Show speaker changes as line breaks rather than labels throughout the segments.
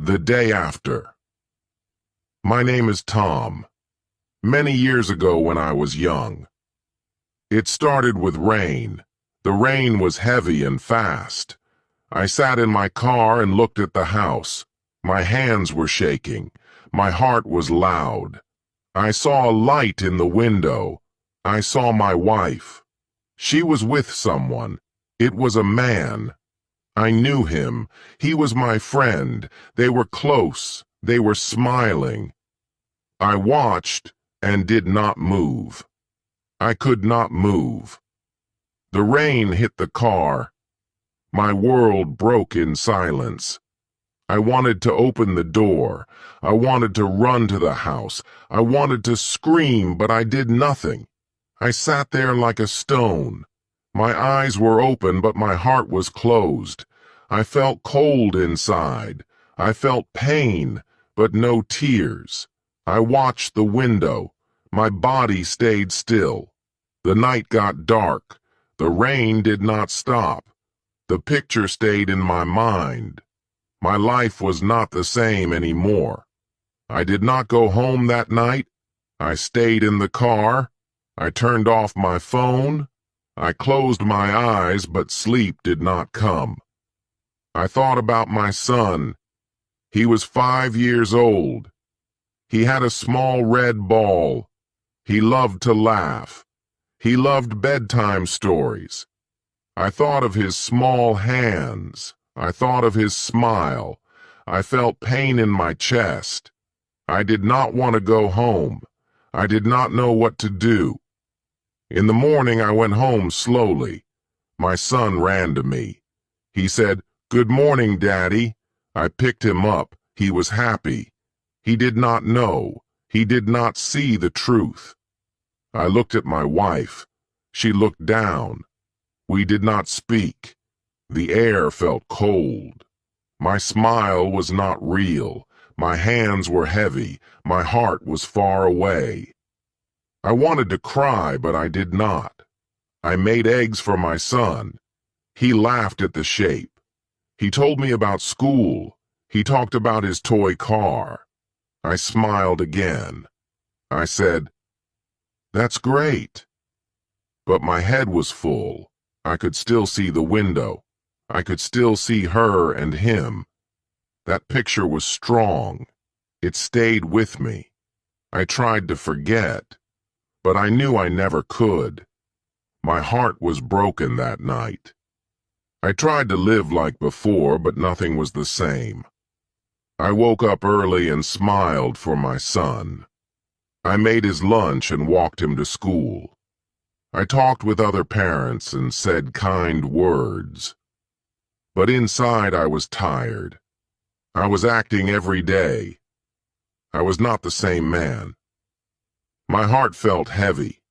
The day after. My name is Tom. Many years ago when I was young. It started with rain. The rain was heavy and fast. I sat in my car and looked at the house. My hands were shaking. My heart was loud. I saw a light in the window. I saw my wife. She was with someone. It was a man. I knew him. He was my friend. They were close. They were smiling. I watched and did not move. I could not move. The rain hit the car. My world broke in silence. I wanted to open the door. I wanted to run to the house. I wanted to scream, but I did nothing. I sat there like a stone. My eyes were open, but my heart was closed. I felt cold inside. I felt pain, but no tears. I watched the window. My body stayed still. The night got dark. The rain did not stop. The picture stayed in my mind. My life was not the same anymore. I did not go home that night. I stayed in the car. I turned off my phone. I closed my eyes, but sleep did not come. I thought about my son. He was 5 years old. He had a small red ball. He loved to laugh. He loved bedtime stories. I thought of his small hands. I thought of his smile. I felt pain in my chest. I did not want to go home. I did not know what to do. In the morning, I went home slowly. My son ran to me. He said, "Good morning, Daddy." I picked him up. He was happy. He did not know. He did not see the truth. I looked at my wife. She looked down. We did not speak. The air felt cold. My smile was not real. My hands were heavy. My heart was far away. I wanted to cry, but I did not. I made eggs for my son. He laughed at the shape. He told me about school. He talked about his toy car. I smiled again. I said, "That's great." But my head was full. I could still see the window. I could still see her and him. That picture was strong. It stayed with me. I tried to forget, but I knew I never could. My heart was broken that night. I tried to live like before, but nothing was the same. I woke up early and smiled for my son. I made his lunch and walked him to school. I talked with other parents and said kind words. But inside I was tired. I was acting every day. I was not the same man. My heart felt heavy.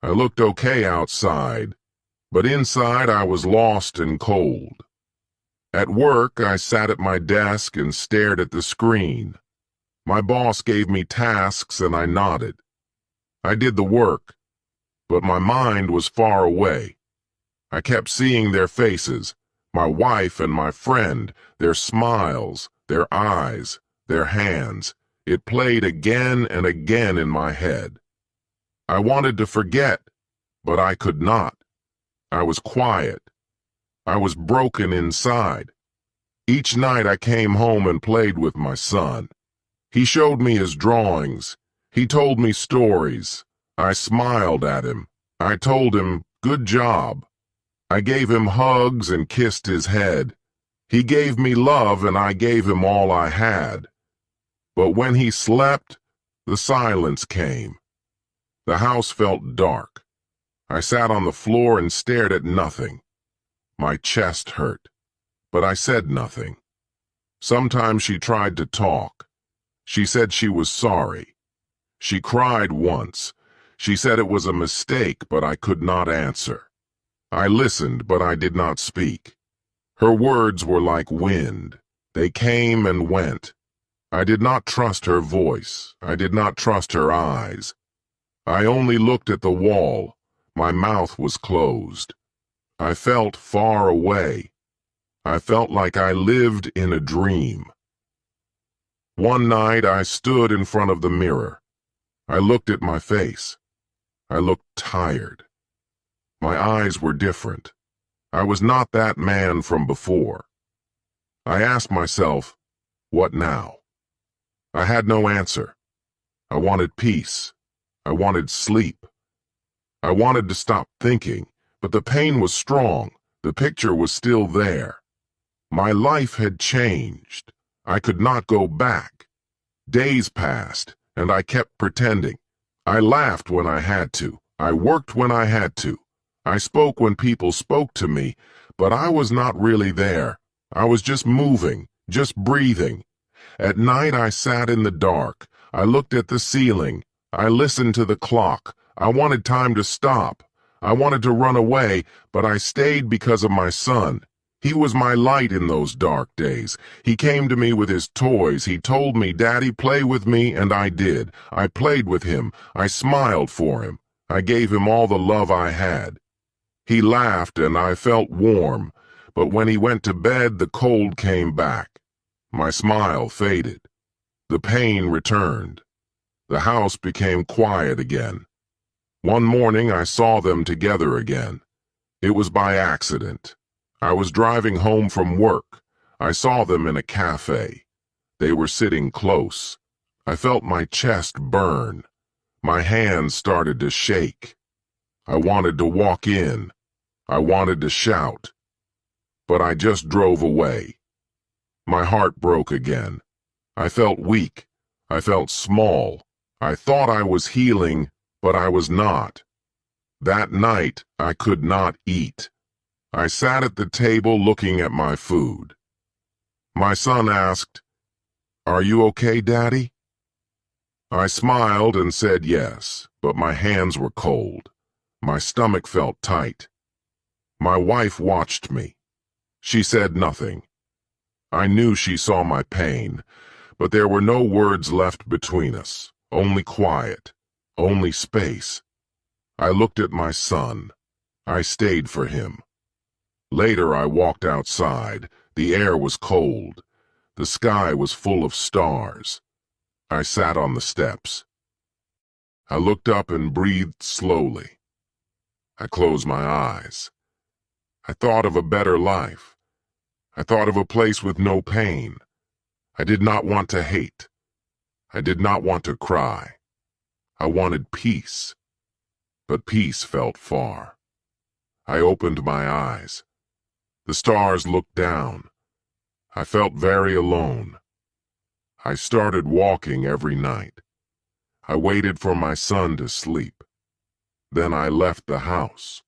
I looked okay outside, but inside I was lost and cold. At work, I sat at my desk and stared at the screen. My boss gave me tasks and I nodded. I did the work, but my mind was far away. I kept seeing their faces, my wife and my friend, their smiles, their eyes, their hands. It played again and again in my head. I wanted to forget, but I could not. I was quiet. I was broken inside. Each night I came home and played with my son. He showed me his drawings. He told me stories. I smiled at him. I told him, "Good job." I gave him hugs and kissed his head. He gave me love and I gave him all I had. But when he slept, the silence came. The house felt dark. I sat on the floor and stared at nothing. My chest hurt, but I said nothing. Sometimes she tried to talk. She said she was sorry. She cried once. She said it was a mistake, but I could not answer. I listened, but I did not speak. Her words were like wind. They came and went. I did not trust her voice. I did not trust her eyes. I only looked at the wall. My mouth was closed. I felt far away. I felt like I lived in a dream. One night I stood in front of the mirror. I looked at my face. I looked tired. My eyes were different. I was not that man from before. I asked myself, what now? I had no answer. I wanted peace. I wanted sleep. I wanted to stop thinking, but the pain was strong. The picture was still there. My life had changed. I could not go back. Days passed, and I kept pretending. I laughed when I had to. I worked when I had to. I spoke when people spoke to me, but I was not really there. I was just moving, just breathing. At night I sat in the dark. I looked at the ceiling. I listened to the clock. I wanted time to stop. I wanted to run away, but I stayed because of my son. He was my light in those dark days. He came to me with his toys. He told me, "Daddy, play with me," and I did. I played with him. I smiled for him. I gave him all the love I had. He laughed and I felt warm, but when he went to bed, the cold came back. My smile faded. The pain returned. The house became quiet again. One morning I saw them together again. It was by accident. I was driving home from work. I saw them in a cafe. They were sitting close. I felt my chest burn. My hands started to shake. I wanted to walk in. I wanted to shout. But I just drove away. My heart broke again. I felt weak. I felt small. I thought I was healing, but I was not. That night, I could not eat. I sat at the table looking at my food. My son asked, "Are you okay, Daddy?" I smiled and said yes, but my hands were cold. My stomach felt tight. My wife watched me. She said nothing. I knew she saw my pain, but there were no words left between us, only quiet, only space. I looked at my son. I stayed for him. Later I walked outside. The air was cold. The sky was full of stars. I sat on the steps. I looked up and breathed slowly. I closed my eyes. I thought of a better life. I thought of a place with no pain. I did not want to hate. I did not want to cry. I wanted peace. But peace felt far. I opened my eyes. The stars looked down. I felt very alone. I started walking every night. I waited for my son to sleep. Then I left the house.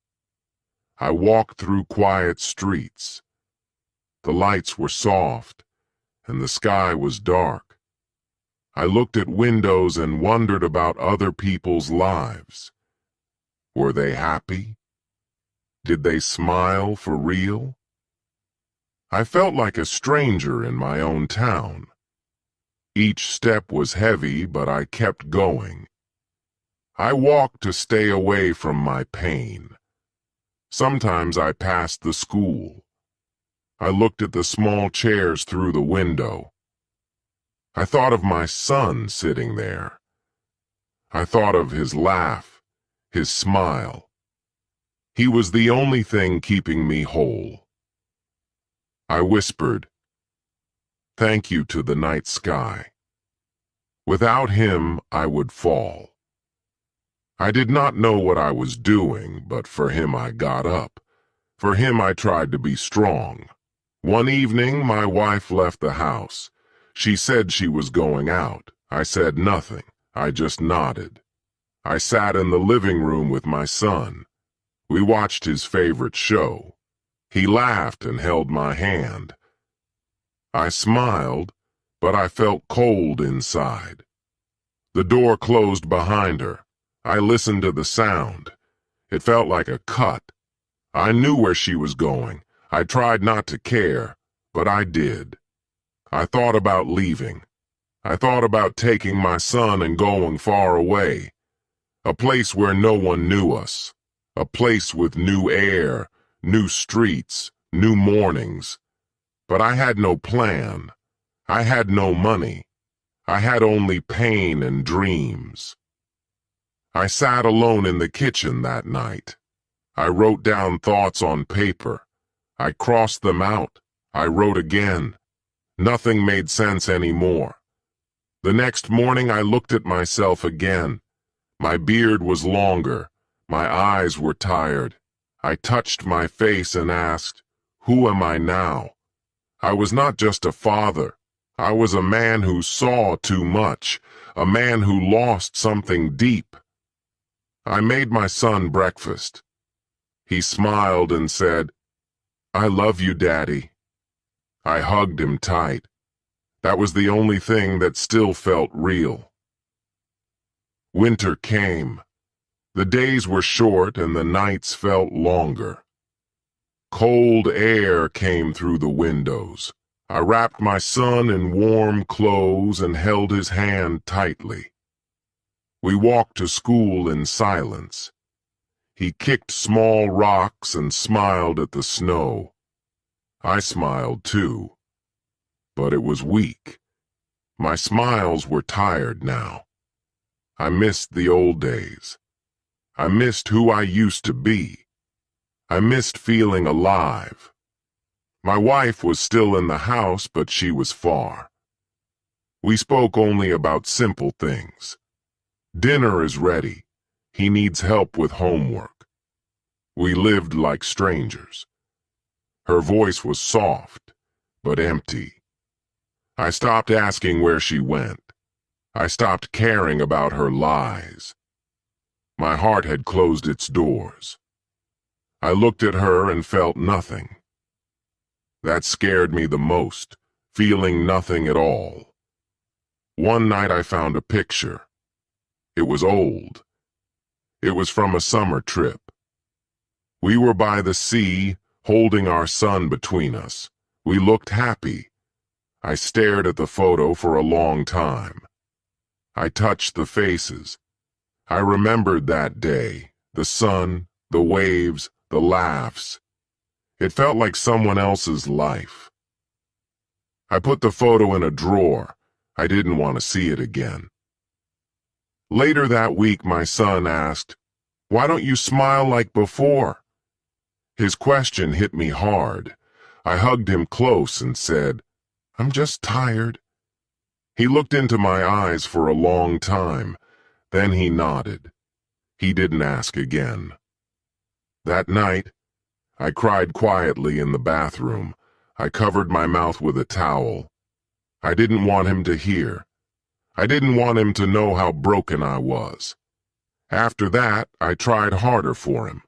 I walked through quiet streets. The lights were soft, and the sky was dark. I looked at windows and wondered about other people's lives. Were they happy? Did they smile for real? I felt like a stranger in my own town. Each step was heavy, but I kept going. I walked to stay away from my pain. Sometimes I passed the school. I looked at the small chairs through the window. I thought of my son sitting there. I thought of his laugh, his smile. He was the only thing keeping me whole. I whispered, "Thank you to the night sky. Without him, I would fall." I did not know what I was doing, but for him I got up. For him I tried to be strong. One evening, my wife left the house. She said she was going out. I said nothing. I just nodded. I sat in the living room with my son. We watched his favorite show. He laughed and held my hand. I smiled, but I felt cold inside. The door closed behind her. I listened to the sound. It felt like a cut. I knew where she was going. I tried not to care, but I did. I thought about leaving. I thought about taking my son and going far away. A place where no one knew us. A place with new air, new streets, new mornings. But I had no plan. I had no money. I had only pain and dreams. I sat alone in the kitchen that night. I wrote down thoughts on paper. I crossed them out. I wrote again. Nothing made sense anymore. The next morning I looked at myself again. My beard was longer. My eyes were tired. I touched my face and asked, "Who am I now?" I was not just a father. I was a man who saw too much, a man who lost something deep. I made my son breakfast. He smiled and said, "I love you, Daddy." I hugged him tight. That was the only thing that still felt real. Winter came. The days were short and the nights felt longer. Cold air came through the windows. I wrapped my son in warm clothes and held his hand tightly. We walked to school in silence. He kicked small rocks and smiled at the snow. I smiled too, but it was weak. My smiles were tired now. I missed the old days. I missed who I used to be. I missed feeling alive. My wife was still in the house, but she was far. We spoke only about simple things. Dinner is ready. He needs help with homework. We lived like strangers. Her voice was soft, but empty. I stopped asking where she went. I stopped caring about her lies. My heart had closed its doors. I looked at her and felt nothing. That scared me the most, feeling nothing at all. One night I found a picture. It was old. It was from a summer trip. We were by the sea, holding our son between us. We looked happy. I stared at the photo for a long time. I touched the faces. I remembered that day, the sun, the waves, the laughs. It felt like someone else's life. I put the photo in a drawer. I didn't want to see it again. Later that week, my son asked, "Why don't you smile like before?" His question hit me hard. I hugged him close and said, "I'm just tired." He looked into my eyes for a long time. Then he nodded. He didn't ask again. That night, I cried quietly in the bathroom. I covered my mouth with a towel. I didn't want him to hear. I didn't want him to know how broken I was. After that, I tried harder for him.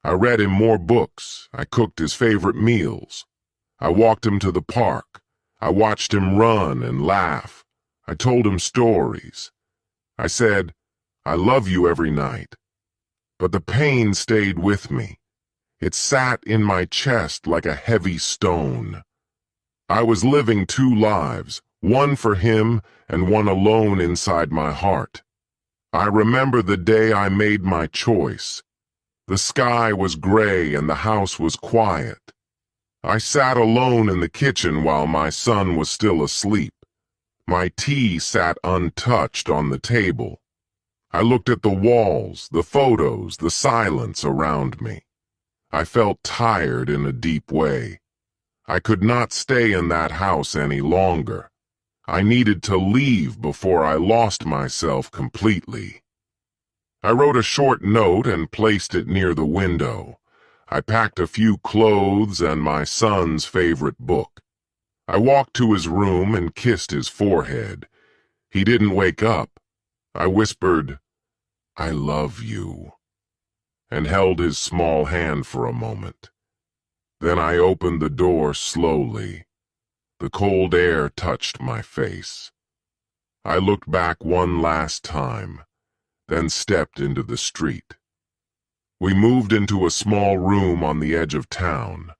I read him more books. I cooked his favorite meals. I walked him to the park. I watched him run and laugh. I told him stories. I said, "I love you" every night. But the pain stayed with me. It sat in my chest like a heavy stone. I was living two lives, one for him and one alone inside my heart. I remember the day I made my choice. The sky was gray and the house was quiet. I sat alone in the kitchen while my son was still asleep. My tea sat untouched on the table. I looked at the walls, the photos, the silence around me. I felt tired in a deep way. I could not stay in that house any longer. I needed to leave before I lost myself completely. I wrote a short note and placed it near the window. I packed a few clothes and my son's favorite book. I walked to his room and kissed his forehead. He didn't wake up. I whispered, "I love you," and held his small hand for a moment. Then I opened the door slowly. The cold air touched my face. I looked back one last time, then stepped into the street. We moved into a small room on the edge of town.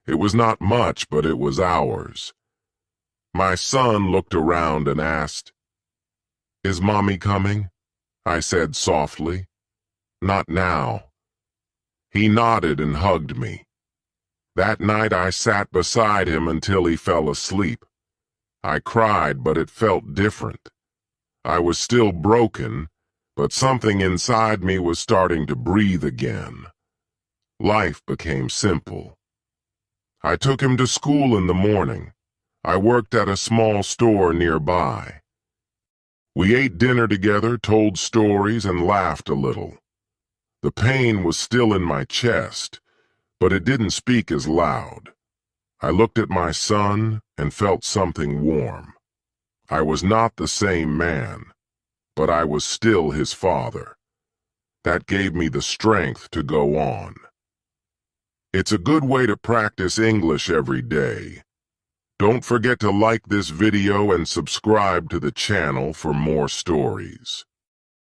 It was not much, but it was ours. My son looked around and asked, "Is Mommy coming?" I said softly, "Not now." He nodded and hugged me. That night I sat beside him until he fell asleep. I cried, but it felt different. I was still broken, but something inside me was starting to breathe again. Life became simple. I took him to school in the morning. I worked at a small store nearby. We ate dinner together, told stories, and laughed a little. The pain was still in my chest, but it didn't speak as loud. I looked at my son and felt something warm. I was not the same man, but I was still his father. That gave me the strength to go on. It's a good way to practice English every day. Don't forget to like this video and subscribe to the channel for more stories.